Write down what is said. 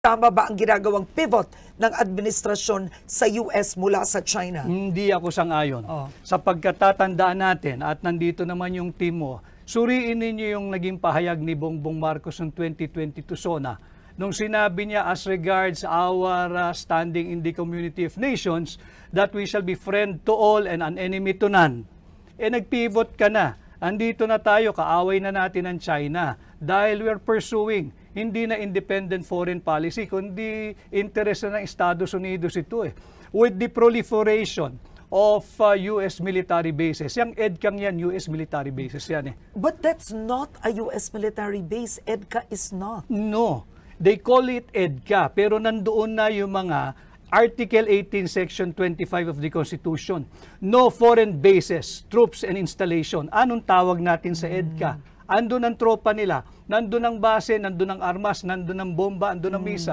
Tama ba ang ginagawang pivot ng administrasyon sa US mula sa China? Hindi ako sang-ayon. Sapagkat tatandaan natin, at nandito naman yung team mo, suriin ninyo yung naging pahayag ni Bongbong Marcos noong 2022 SONA. Nung sinabi niya as regards our standing in the community of nations, that we shall be friend to all and an enemy to none. Nag-pivot ka na. Andito na tayo, kaaway na natin ang China dahil we're pursuing hindi na independent foreign policy, kundi interest na ng Estados Unidos ito With the proliferation of US military bases. Yung EDCA yan, US military bases yan But that's not a US military base. EDCA is not. No. They call it EDCA, pero nandoon na yung mga Article 18, Section 25 of the Constitution. No foreign bases, troops, and installation. Anong tawag natin sa EDCA? Andun ang tropa nila, nandun ang base, nandun ang armas, nandun ang bomba, nandun ang misa.